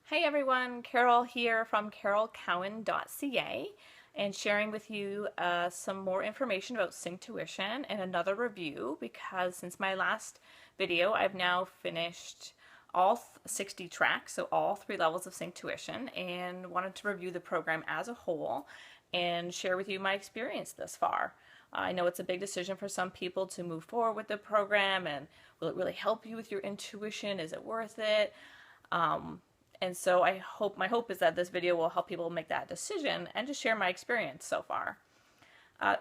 Hey everyone, Carol here from carolcowan.ca and sharing with you some more information about Synctuition and another review because since my last video I've now finished all 60 tracks, so all 3 levels of Synctuition, and wanted to review the program as a whole and share with you my experience thus far. I know it's a big decision for some people to move forward with the program, and will it really help you with your intuition? Is it worth it? And so my hope is that this video will help people make that decision and just share my experience so far.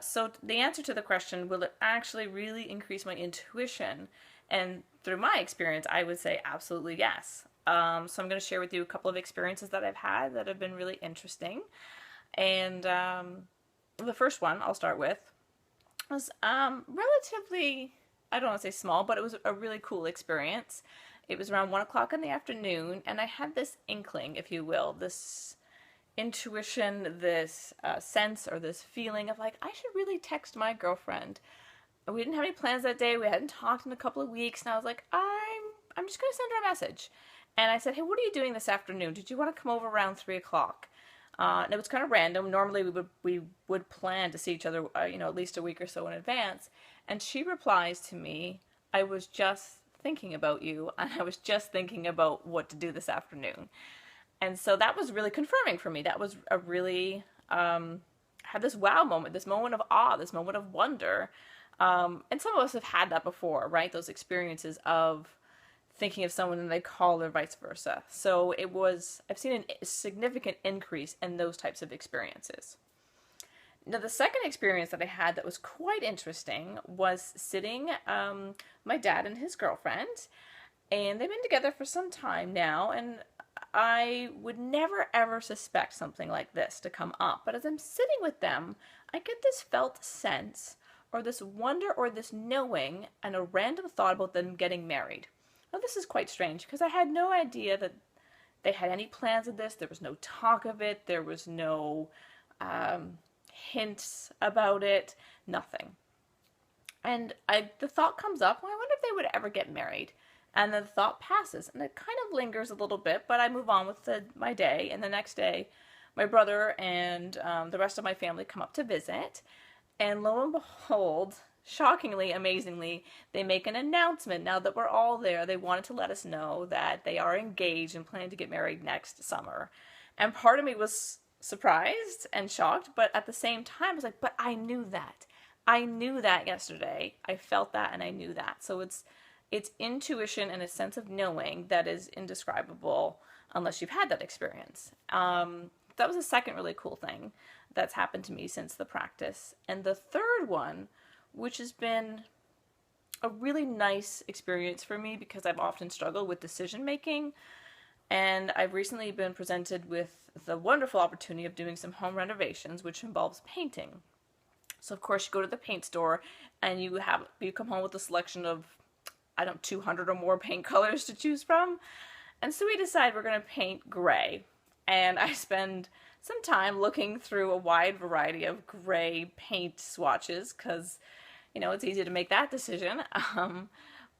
So the answer to the question, will it actually really increase my intuition? And through my experience, I would say absolutely yes. So I'm going to share with you a couple of experiences that I've had that have been really interesting. And the first one I'll start with was relatively, I don't want to say small, but it was a really cool experience. It was around 1 o'clock in the afternoon, and I had this inkling, if you will, this intuition, this sense or this feeling of like, I should really text my girlfriend. We didn't have any plans that day. We hadn't talked in a couple of weeks, and I was like, I'm just going to send her a message. And I said, hey, what are you doing this afternoon? Did you want to come over around 3 o'clock? And it was kind of random. Normally we would plan to see each other, at least a week or so in advance. And she replies to me, I was just thinking about you, and I was just thinking about what to do this afternoon. And so that was really confirming for me. That was a really, had this wow moment, this moment of awe, this moment of wonder. And some of us have had that before, right? Those experiences of thinking of someone and they call or vice versa. So I've seen a significant increase in those types of experiences. Now, the second experience that I had that was quite interesting was sitting, my dad and his girlfriend, and they've been together for some time now, and I would never ever suspect something like this to come up. But as I'm sitting with them, I get this felt sense, or this wonder, or this knowing, and a random thought about them getting married. Now, this is quite strange, because I had no idea that they had any plans of this. There was no talk of it. There was no hints about it, nothing. And the thought comes up, well, I wonder if they would ever get married. And then the thought passes, and it kind of lingers a little bit, but I move on with my day. And the next day, my brother and the rest of my family come up to visit. And lo and behold, shockingly, amazingly, they make an announcement. Now that we're all there, they wanted to let us know that they are engaged and planning to get married next summer. And part of me was surprised and shocked, but at the same time I was like, but I knew that. I knew that yesterday. I felt that and I knew that. So it's intuition and a sense of knowing that is indescribable unless you've had that experience. That was the second really cool thing that's happened to me since the practice. And the third one, which has been a really nice experience for me because I've often struggled with decision making, and I've recently been presented with the wonderful opportunity of doing some home renovations, which involves painting. So of course you go to the paint store and you come home with a selection of, 200 or more paint colors to choose from. And so we decide we're going to paint gray. And I spend some time looking through a wide variety of gray paint swatches because, it's easy to make that decision.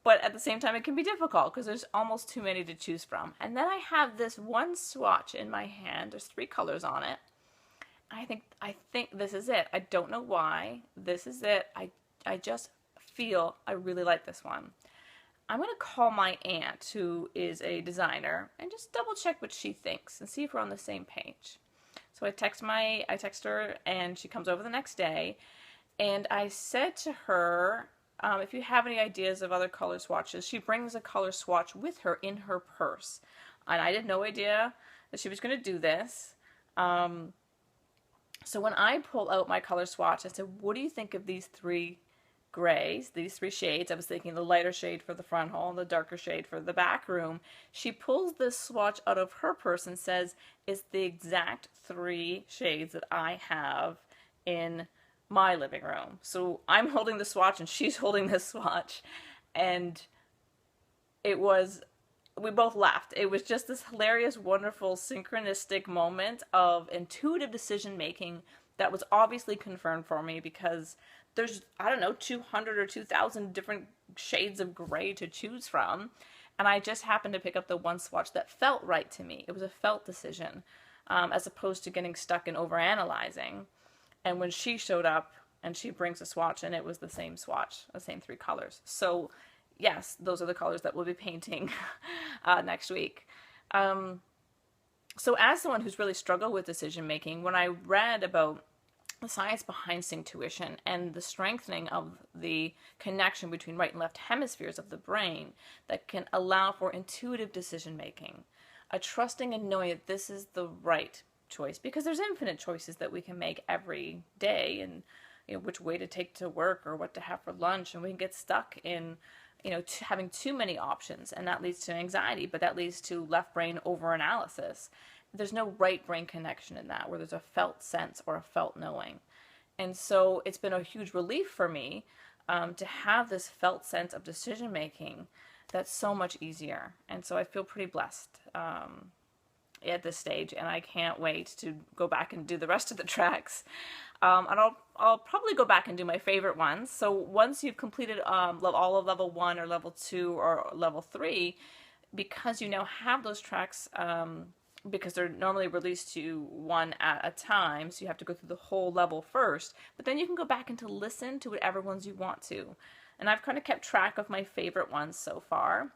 But at the same time, it can be difficult because there's almost too many to choose from. And then I have this one swatch in my hand. There's 3 colors on it. I think this is it. I don't know why. This is it. I just feel I really like this one. I'm going to call my aunt, who is a designer, and just double check what she thinks and see if we're on the same page. So I text her, and she comes over the next day, and I said to her, if you have any ideas of other color swatches, she brings a color swatch with her in her purse. And I had no idea that she was going to do this. So when I pull out my color swatch, I said, what do you think of these 3 grays, these 3 shades? I was thinking the lighter shade for the front hall and the darker shade for the back room. She pulls this swatch out of her purse and says, it's the exact 3 shades that I have in my living room. So I'm holding the swatch and she's holding this swatch, and we both laughed. It was just this hilarious, wonderful, synchronistic moment of intuitive decision making that was obviously confirmed for me because there's, 200 or 2,000 different shades of gray to choose from. And I just happened to pick up the one swatch that felt right to me. It was a felt decision, as opposed to getting stuck in overanalyzing. And when she showed up and she brings a swatch, and it was the same swatch, the same 3 colors. So yes, those are the colors that we'll be painting next week. So as someone who's really struggled with decision making, when I read about the science behind Synctuition and the strengthening of the connection between right and left hemispheres of the brain that can allow for intuitive decision making, a trusting and knowing that this is the right choice, because there's infinite choices that we can make every day, and which way to take to work or what to have for lunch, and we can get stuck in having too many options, and that leads to anxiety, but that leads to left brain overanalysis. There's no right brain connection in that, where there's a felt sense or a felt knowing. And so it's been a huge relief for me to have this felt sense of decision making that's so much easier. And so I feel pretty blessed at this stage, and I can't wait to go back and do the rest of the tracks. And I'll probably go back and do my favorite ones. So once you've completed all of level 1 or level 2 or level 3, because you now have those tracks, because they're normally released to one at a time, so you have to go through the whole level first, but then you can go back and to listen to whatever ones you want to. And I've kind of kept track of my favorite ones so far.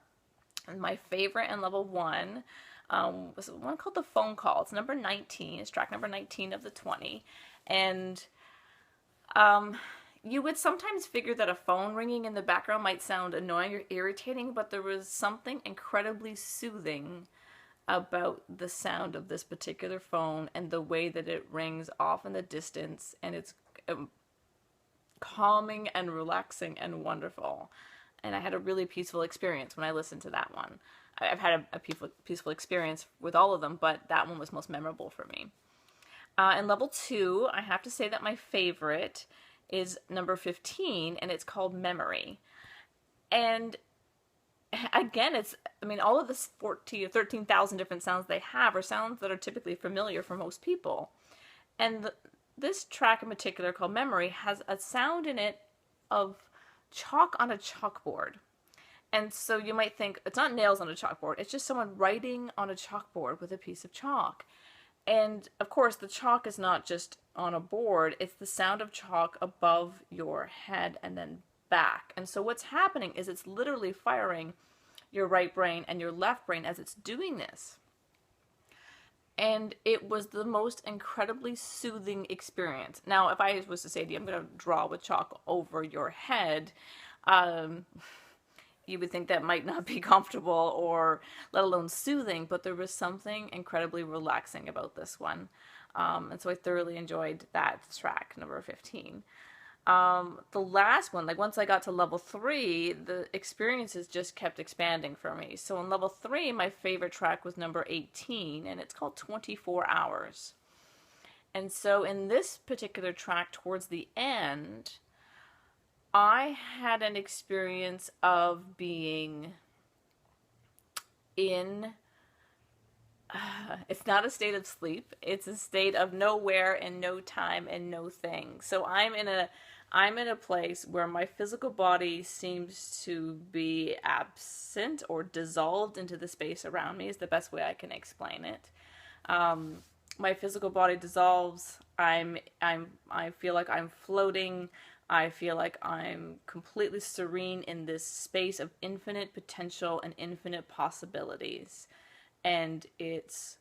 And my favorite in level 1 was one called The Phone Call. It's number 19. It's track number 19 of the 20. And you would sometimes figure that a phone ringing in the background might sound annoying or irritating, but there was something incredibly soothing about the sound of this particular phone and the way that it rings off in the distance, and it's calming and relaxing and wonderful. And I had a really peaceful experience when I listened to that one. I've had a peaceful experience with all of them, but that one was most memorable for me. In level 2, I have to say that my favorite is number 15, and it's called Memory. And again, all of the 14 or 13,000 different sounds they have are sounds that are typically familiar for most people. And this track in particular, called Memory, has a sound in it of chalk on a chalkboard. And so you might think, it's not nails on a chalkboard, it's just someone writing on a chalkboard with a piece of chalk. And of course, the chalk is not just on a board, it's the sound of chalk above your head and then back. And so what's happening is it's literally firing your right brain and your left brain as it's doing this. And it was the most incredibly soothing experience. Now, if I was to say to you, I'm going to draw with chalk over your head, you would think that might not be comfortable or let alone soothing, but there was something incredibly relaxing about this one. And so I thoroughly enjoyed that track, number 15. The last one, once I got to level 3, the experiences just kept expanding for me. So in level 3, my favorite track was number 18, and it's called 24 Hours. And so in this particular track, towards the end, I had an experience of being in, it's not a state of sleep, it's a state of nowhere and no time and no thing. So I'm in a place where my physical body seems to be absent or dissolved into the space around me, is the best way I can explain it. My physical body dissolves. I feel like I'm floating. I feel like I'm completely serene in this space of infinite potential and infinite possibilities. And it's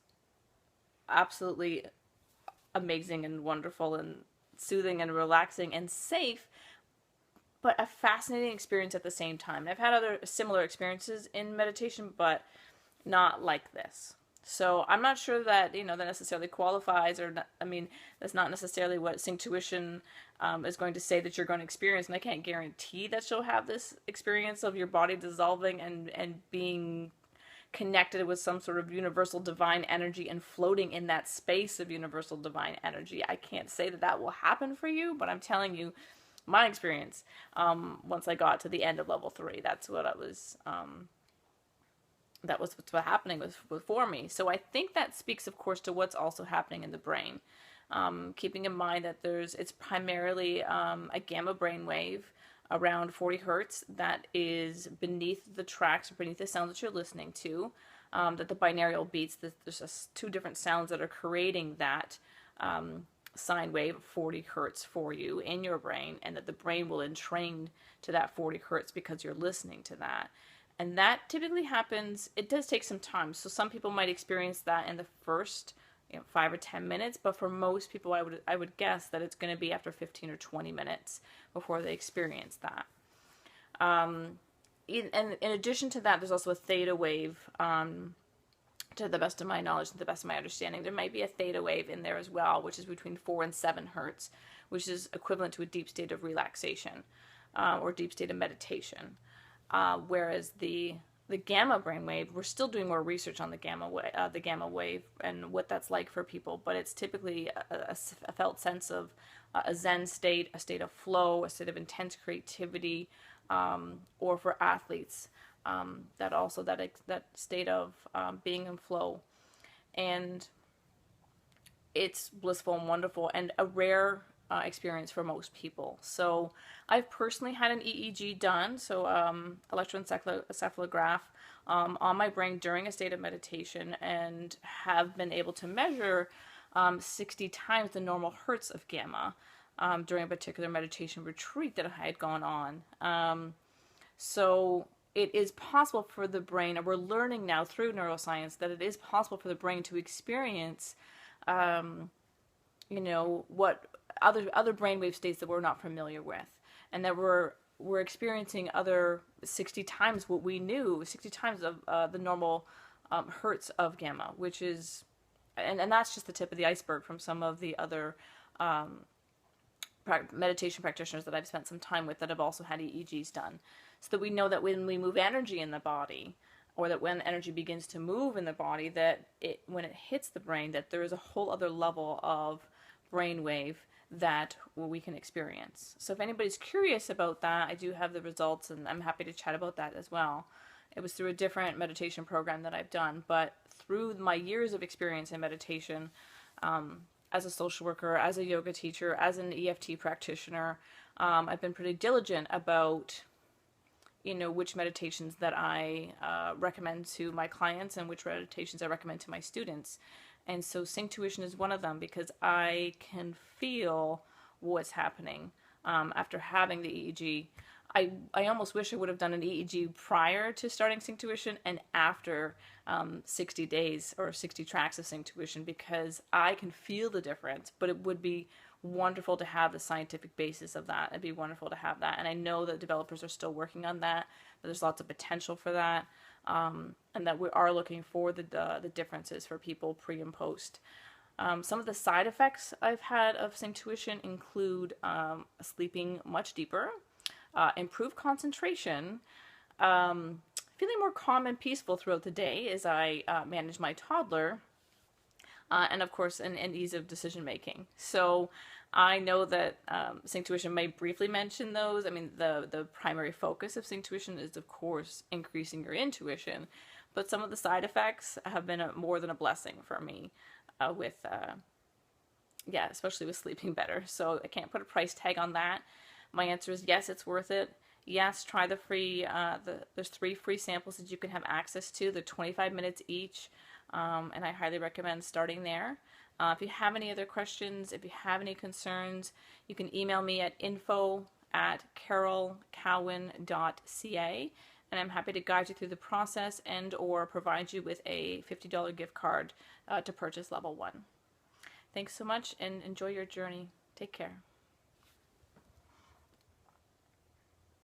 absolutely amazing and wonderful and soothing and relaxing and safe, but a fascinating experience at the same time. And I've had other similar experiences in meditation, but not like this. So I'm not sure that, that necessarily qualifies, or not, that's not necessarily what Synctuition is going to say that you're going to experience. And I can't guarantee that you'll have this experience of your body dissolving and being connected with some sort of universal divine energy and floating in that space of universal divine energy. I can't say that that will happen for you, but I'm telling you my experience once I got to the end of level 3. That's what I was... that was what's happening for me. So I think that speaks, of course, to what's also happening in the brain. Keeping in mind that it's primarily a gamma brainwave around 40 hertz that is beneath the tracks, beneath the sounds that you're listening to, that the binaural beats, there's just two different sounds that are creating that sine wave of 40 hertz for you in your brain, and that the brain will entrain to that 40 hertz because you're listening to that. And that typically happens, it does take some time. So some people might experience that in the first 5 or 10 minutes, but for most people, I would guess that it's going to be after 15 or 20 minutes before they experience that. And in addition to that, there's also a theta wave. To the best of my knowledge, to the best of my understanding, there might be a theta wave in there as well, which is between 4 and 7 hertz, which is equivalent to a deep state of relaxation or deep state of meditation. Whereas the gamma brainwave, we're still doing more research on the gamma wave and what that's like for people, but it's typically a felt sense of a Zen state, a state of flow, a state of intense creativity, or for athletes, that state of being in flow. And it's blissful and wonderful and a rare experience for most people. So I've personally had an EEG done, so electroencephalograph on my brain during a state of meditation, and have been able to measure 60 times the normal hertz of gamma during a particular meditation retreat that I had gone on. So it is possible for the brain, and we're learning now through neuroscience that it is possible for the brain to experience what other brainwave states that we're not familiar with, and that we're experiencing other 60 times what we knew, 60 times of the normal hertz of gamma, which is, and that's just the tip of the iceberg from some of the other meditation practitioners that I've spent some time with that have also had EEGs done, so that we know that when we move energy in the body, or that when energy begins to move in the body, that when it hits the brain, that there is a whole other level of brainwave that we can experience. So if anybody's curious about that, I do have the results, and I'm happy to chat about that as well. It was through a different meditation program that I've done, but through my years of experience in meditation, as a social worker, as a yoga teacher, as an EFT practitioner, I've been pretty diligent about which meditations that I recommend to my clients and which meditations I recommend to my students. And so Synctuition is one of them, because I can feel what's happening after having the EEG. I almost wish I would have done an EEG prior to starting Synctuition and after 60 days or 60 tracks of Synctuition, because I can feel the difference, but it would be wonderful to have the scientific basis of that. It'd be wonderful to have that. And I know that developers are still working on that, but there's lots of potential for that. And that we are looking for the differences for people pre and post. Some of the side effects I've had of Synctuition include sleeping much deeper, improved concentration, feeling more calm and peaceful throughout the day as I manage my toddler, and of course an ease of decision making. So I know that Synctuition may briefly mention those. I mean, the primary focus of Synctuition is, of course, increasing your intuition, but some of the side effects have been more than a blessing for me, especially with sleeping better. So I can't put a price tag on that. My answer is yes, it's worth it. Yes, try the free, there's 3 free samples that you can have access to. They're 25 minutes each, and I highly recommend starting there. If you have any other questions, if you have any concerns, you can email me at info@carolcowan.ca, and I'm happy to guide you through the process and or provide you with a $50 gift card to purchase level 1. Thanks so much, and enjoy your journey. Take care.